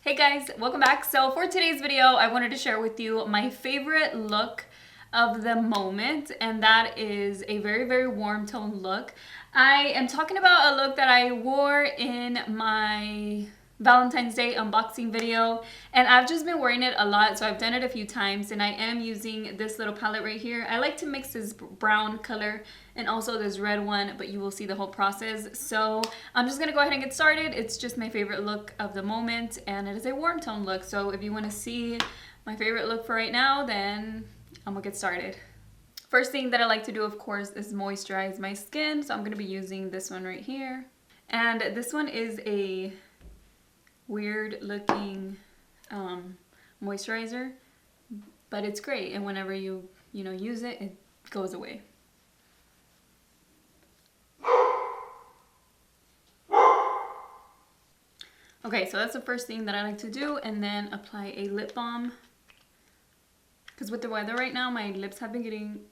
Hey guys, welcome back. So for today's video, I wanted to share with you my favorite look of the moment, and that is a very warm tone look. I am talking about a look that I wore in my Valentine's Day unboxing video, and I've just been wearing it a lot, so I've done it a few times, and I am using this little palette right here. I like to mix this brown color and also this red one, but you will see the whole process. So I'm just gonna go ahead and get started. It's just my favorite look of the moment, and it is a warm tone look. So if you want to see my favorite look for right now, then I'm gonna get started. First thing that I like to do, of course, is moisturize my skin. So I'm gonna be using this one right here, and this one is a weird looking moisturizer, but it's great, and whenever you use it, it goes away. Okay, so that's the first thing that I like to do, and then apply a lip balm, because with the weather right now, my lips have been getting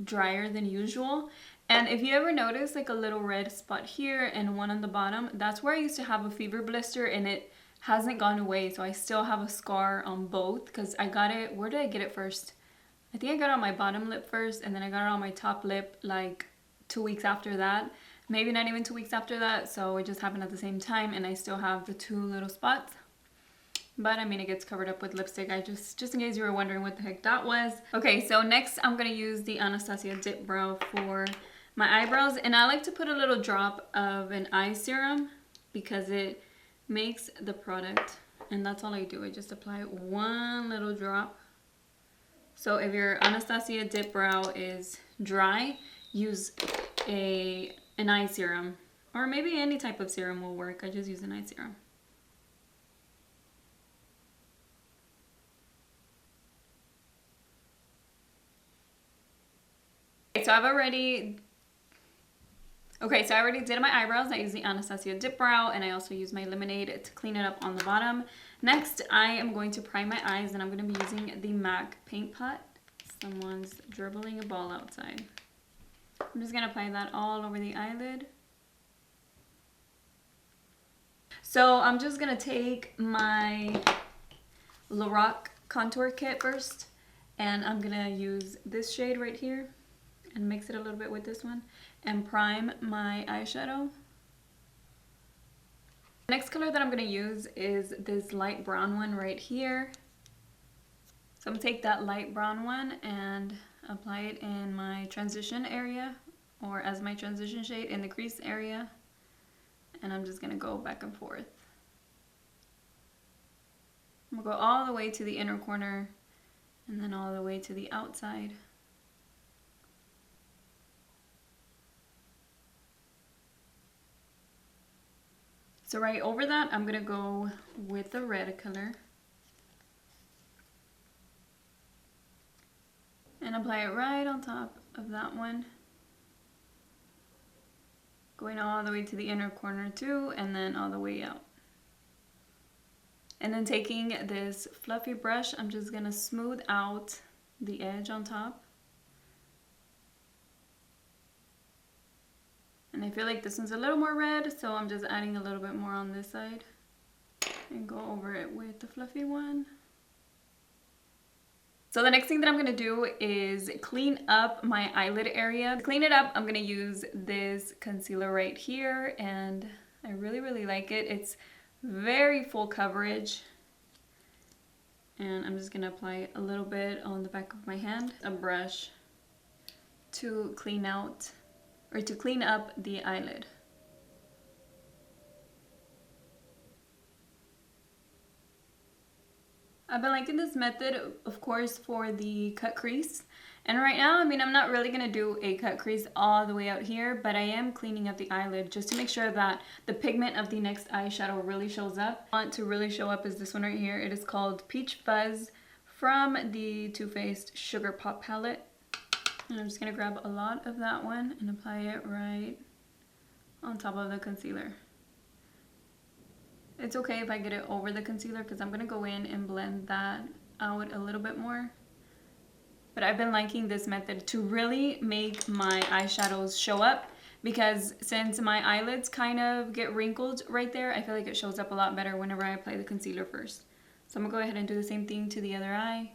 drier than usual. And if you ever notice like a little red spot here and one on the bottom, that's where I used to have a fever blister, and it hasn't gone away. So I still have a scar on both, because I got it, where did I get it first? I think I got it on my bottom lip first, and then I got it on my top lip like 2 weeks after that. Maybe not even 2 weeks after that, so it just happened at the same time, and I still have the two little spots. But I mean, it gets covered up with lipstick. I just in case you were wondering what the heck that was. Okay, so next I'm gonna use the Anastasia Dip Brow for my eyebrows, and I like to put a little drop of an eye serum because it makes the product, and that's all I do. I just apply one little drop. So if your Anastasia Dip Brow is dry, use an eye serum, or maybe any type of serum will work. I just use an eye serum. So I already did my eyebrows. I use the Anastasia Dip Brow, and I also use my lemonade to clean it up on the bottom. Next, I am going to prime my eyes, and I'm going to be using the MAC Paint Pot. Someone's dribbling a ball outside. I'm just going to apply that all over the eyelid. So I'm just going to take my Lorac contour kit first, and I'm going to use this shade right here and mix it a little bit with this one and prime my eyeshadow. The next color that I'm going to use is this light brown one right here. So I'm going to take that light brown one and apply it in my transition area, or as my transition shade in the crease area. And I'm just going to go back and forth. I'm going to go all the way to the inner corner and then all the way to the outside. So right over that, I'm going to go with the red color and apply it right on top of that one, going all the way to the inner corner too, and then all the way out. And then taking this fluffy brush, I'm just going to smooth out the edge on top. And I feel like this one's a little more red, so I'm just adding a little bit more on this side and go over it with the fluffy one. So the next thing that I'm going to do is clean up my eyelid area. To clean it up, I'm going to use this concealer right here, and I really like it. It's very full coverage, and I'm just going to apply a little bit on the back of my hand, a brush to clean out or to clean up the eyelid. I've been liking this method, of course, for the cut crease. And right now, I mean, I'm not really gonna do a cut crease all the way out here, but I am cleaning up the eyelid just to make sure that the pigment of the next eyeshadow really shows up. What I want to really show up is this one right here. It is called Peach Fuzz from the Too Faced Sugar Pop palette. And I'm just going to grab a lot of that one and apply it right on top of the concealer. It's okay if I get it over the concealer, because I'm going to go in and blend that out a little bit more. But I've been liking this method to really make my eyeshadows show up, because since my eyelids kind of get wrinkled right there, I feel like it shows up a lot better whenever I apply the concealer first. So I'm gonna go ahead and do the same thing to the other eye.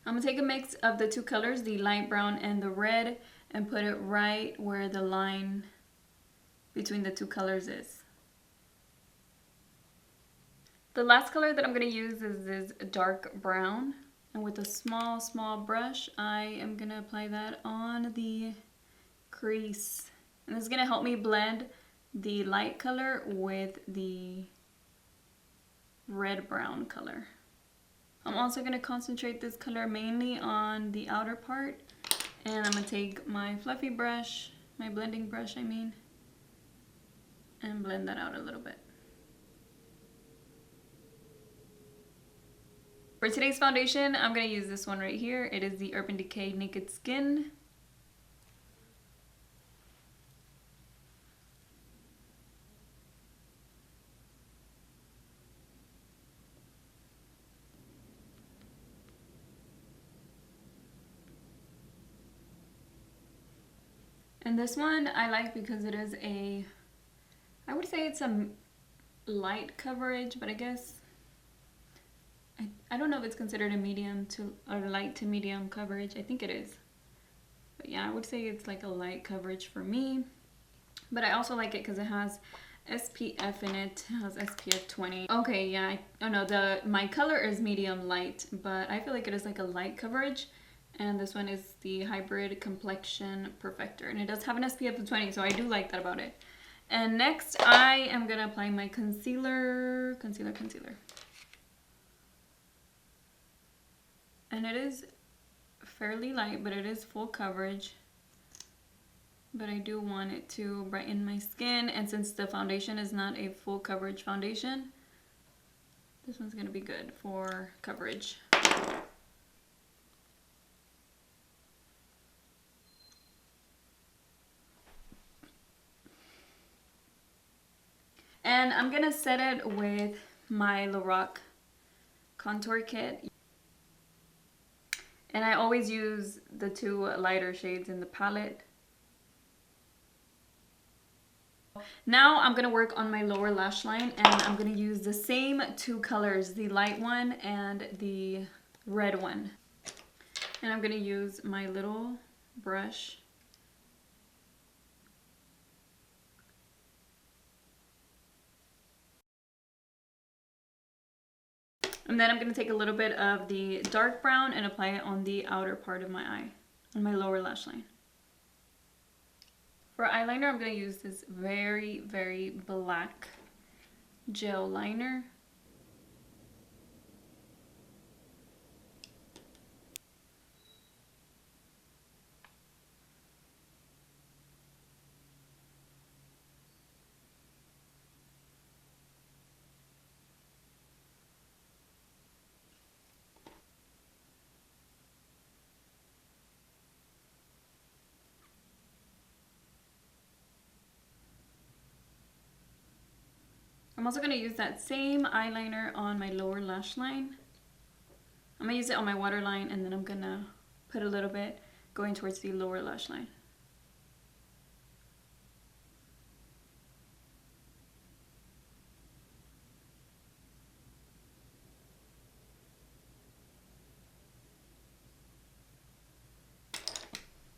I'm gonna take a mix of the two colors, the light brown and the red, and put it right where the line between the two colors is. The last color that I'm gonna use is this dark brown. And with a small brush, I am gonna apply that on the crease. And this is gonna help me blend the light color with the red-brown color. I'm also gonna concentrate this color mainly on the outer part. And I'm gonna take my fluffy brush, my blending brush I mean, and blend that out a little bit. For today's foundation, I'm going to use this one right here. It is the Urban Decay Naked Skin. And this one I like because it is I would say it's a light coverage, but I guess I don't know if it's considered a medium to or light to medium coverage. I think it is. But yeah, I would say it's like a light coverage for me. But I also like it because it has SPF in it. It has SPF 20. Okay, yeah. Oh no, my color is medium light, but I feel like it is like a light coverage. And this one is the Hybrid Complexion Perfector. And it does have an SPF of 20, so I do like that about it. And next, I am going to apply my concealer. And it is fairly light, but it is full coverage. But I do want it to brighten my skin. And since the foundation is not a full coverage foundation, this one's going to be good for coverage. And I'm going to set it with my Lorac contour kit. And I always use the two lighter shades in the palette. Now I'm going to work on my lower lash line, and I'm going to use the same two colors, the light one and the red one. And I'm going to use my little brush. And then I'm going to take a little bit of the dark brown and apply it on the outer part of my eye, on my lower lash line. For eyeliner, I'm going to use this very, very black gel liner. I'm also going to use that same eyeliner on my lower lash line. I'm going to use it on my waterline, and then I'm going to put a little bit going towards the lower lash line.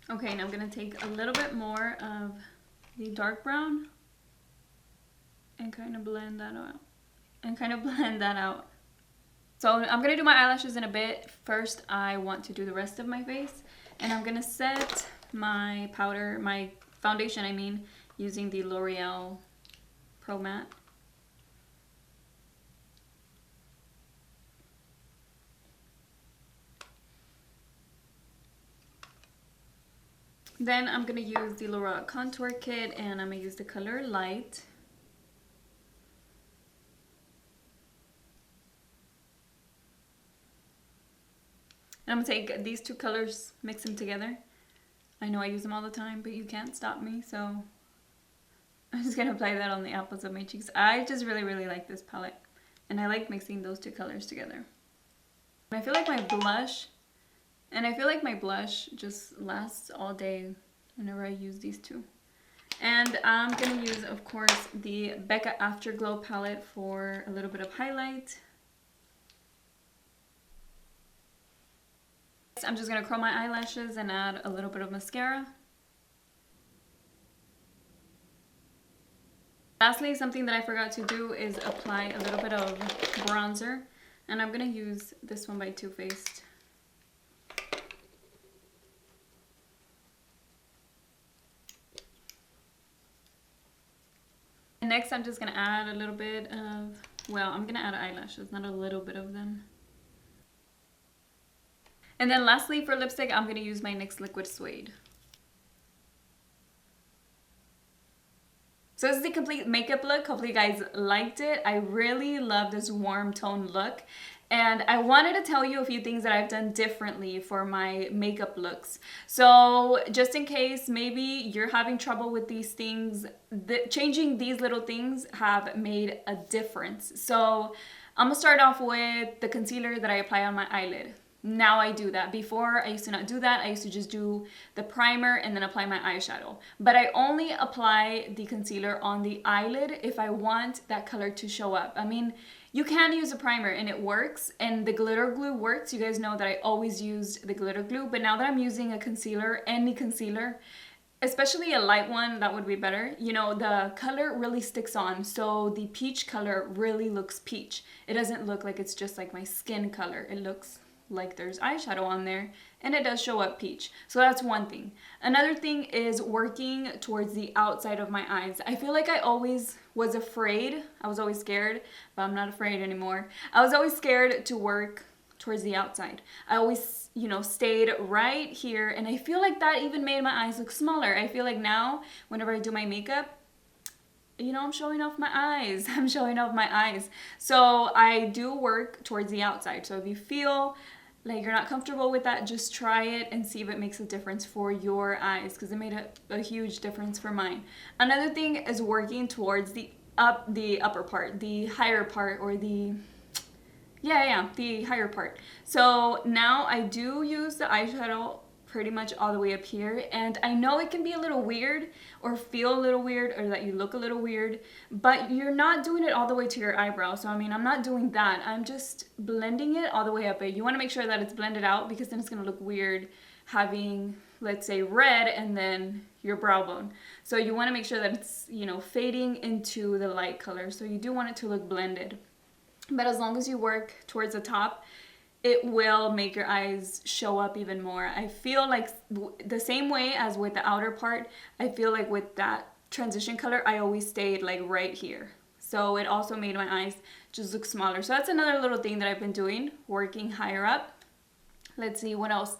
Okay, now I'm going to take a little bit more of the dark brown and kind of blend that out. So I'm going to do my eyelashes in a bit. First, I want to do the rest of my face. And I'm going to set my powder, my foundation, I mean, using the L'Oreal Pro Matte. Then I'm going to use the Lorac Contour Kit, and I'm going to use the color Light. And I'm going to take these two colors, mix them together. I know I use them all the time, but you can't stop me, so I'm just going to apply that on the apples of my cheeks. I just really, really like this palette, and I like mixing those two colors together. I feel like my blush And I feel like my blush just lasts all day whenever I use these two. And I'm going to use, of course, the Becca Afterglow palette for a little bit of highlight. I'm just going to curl my eyelashes and add a little bit of mascara. Lastly, something that I forgot to do is apply a little bit of bronzer. And I'm going to use this one by Too Faced. And next, I'm just going to add a little bit of, well, I'm going to add eyelashes, not a little bit of them. And then lastly, for lipstick, I'm going to use my NYX Liquid Suede. So this is the complete makeup look. Hopefully you guys liked it. I really love this warm tone look. And I wanted to tell you a few things that I've done differently for my makeup looks. So just in case maybe you're having trouble with these things, changing these little things have made a difference. So I'm gonna start off with the concealer that I apply on my eyelid. Now I do that. Before, I used to not do that. I used to just do the primer and then apply my eyeshadow. But I only apply the concealer on the eyelid if I want that color to show up. I mean, you can use a primer and it works, and the glitter glue works. You guys know that I always used the glitter glue, but now that I'm using a concealer, any concealer, especially a light one, that would be better. You know, the color really sticks on, so the peach color really looks peach. It doesn't look like it's just like my skin color. It looks like there's eyeshadow on there, and it does show up peach. So that's one thing. Another thing is working towards the outside of my eyes. I feel like I always was afraid. I was always scared, but I'm not afraid anymore. I was always scared to work towards the outside. I always, you know, stayed right here, and I feel like that even made my eyes look smaller. I feel like now, whenever I do my makeup, you know, I'm showing off my eyes. I'm showing off my eyes. So I do work towards the outside. So if you feel like you're not comfortable with that, just try it and see if it makes a difference for your eyes, because it made a huge difference for mine. Another thing is working towards the upper part, the higher part, or the higher part. So now I do use the eyeshadow pretty much all the way up here, and I know it can be a little weird or feel a little weird, or that you look a little weird, but you're not doing it all the way to your eyebrow. So I mean, I'm not doing that. I'm just blending it all the way up. You want to make sure that it's blended out, because then it's going to look weird having, let's say, red and then your brow bone. So you want to make sure that it's, you know, fading into the light color. So you do want it to look blended. But as long as you work towards the top, it will make your eyes show up even more. I feel like the same way as with the outer part, I feel like with that transition color, I always stayed like right here. So it also made my eyes just look smaller. So that's another little thing that I've been doing, working higher up. Let's see what else.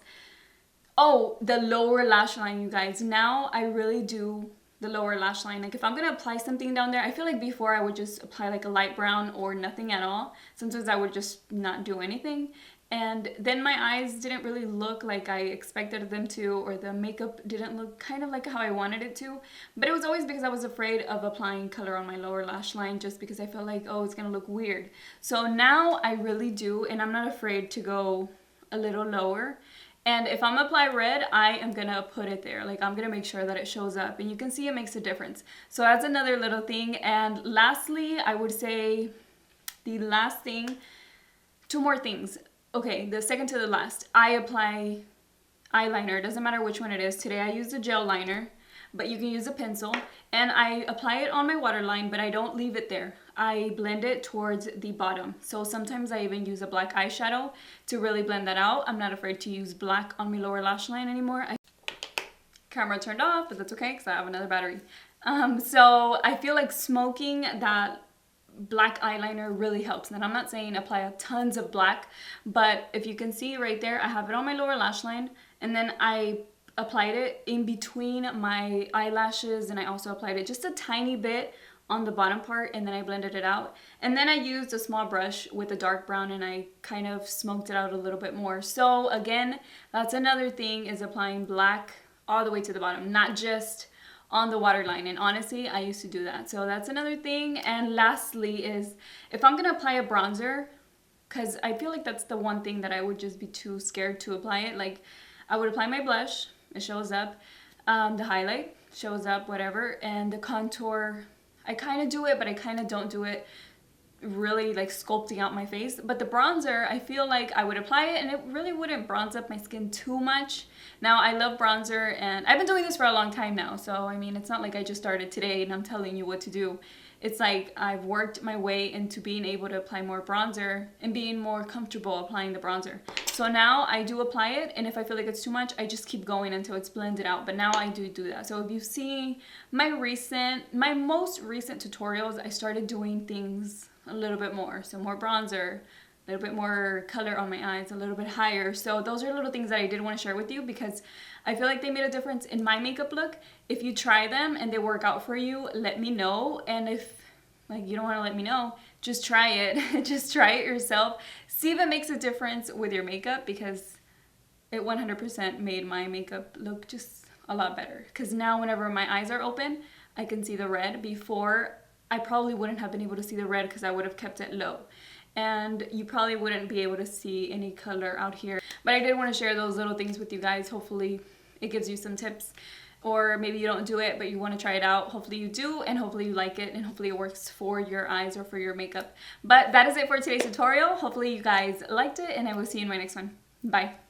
Oh, the lower lash line, you guys. Now I really do the lower lash line. Like if I'm gonna apply something down there, I feel like before I would just apply like a light brown or nothing at all. Sometimes I would just not do anything, and then my eyes didn't really look like I expected them to, or the makeup didn't look kind of like how I wanted it to. But it was always because I was afraid of applying color on my lower lash line, just because I felt like, oh, it's gonna look weird. So now I really do, and I'm not afraid to go a little lower. And if I'm gonna apply red, I am gonna put it there. Like I'm gonna make sure that it shows up, and you can see it makes a difference. So that's another little thing. And lastly, I would say the last thing, two more things. Okay, the second to the last, I apply eyeliner. It doesn't matter which one it is. Today I used a gel liner, but you can use a pencil, and I apply it on my waterline, but I don't leave it there. I blend it towards the bottom. So sometimes I even use a black eyeshadow to really blend that out. I'm not afraid to use black on my lower lash line anymore. Camera turned off, but that's okay because I have another battery. So I feel like smoking that black eyeliner really helps. And I'm not saying apply tons of black, but if you can see right there, I have it on my lower lash line, and then I applied it in between my eyelashes, and I also applied it just a tiny bit on the bottom part, and then I blended it out. And then I used a small brush with a dark brown, and I kind of smoked it out a little bit more. So again, that's another thing, is applying black all the way to the bottom, not just on the waterline. And honestly, I used to do that. So that's another thing. And lastly is, if I'm gonna apply a bronzer, because I feel like that's the one thing that I would just be too scared to apply it. Like, I would apply my blush, it shows up, the highlight shows up, whatever, and the contour, I kind of do it, but I kind of don't do it really like sculpting out my face. But the bronzer, I feel like I would apply it and it really wouldn't bronze up my skin too much. Now, I love bronzer and I've been doing this for a long time now, so I mean, it's not like I just started today and I'm telling you what to do. It's like I've worked my way into being able to apply more bronzer and being more comfortable applying the bronzer. So now I do apply it, and if I feel like it's too much, I just keep going until it's blended out. But now I do that. So if you see my most recent tutorials, I started doing things a little bit more. So more bronzer, a little bit more color on my eyes, a little bit higher. So those are little things that I did want to share with you because I feel like they made a difference in my makeup look. If you try them and they work out for you, let me know. And if like you don't want to let me know, just try it. Just try it yourself. See if it makes a difference with your makeup, because it 100% made my makeup look just a lot better. Because now whenever my eyes are open, I can see the red. Before, I probably wouldn't have been able to see the red because I would have kept it low. And you probably wouldn't be able to see any color out here. But I did want to share those little things with you guys. Hopefully it gives you some tips. Or maybe you don't do it, but you want to try it out. Hopefully you do, and hopefully you like it, and hopefully it works for your eyes or for your makeup. But that is it for today's tutorial. Hopefully you guys liked it, and I will see you in my next one. Bye.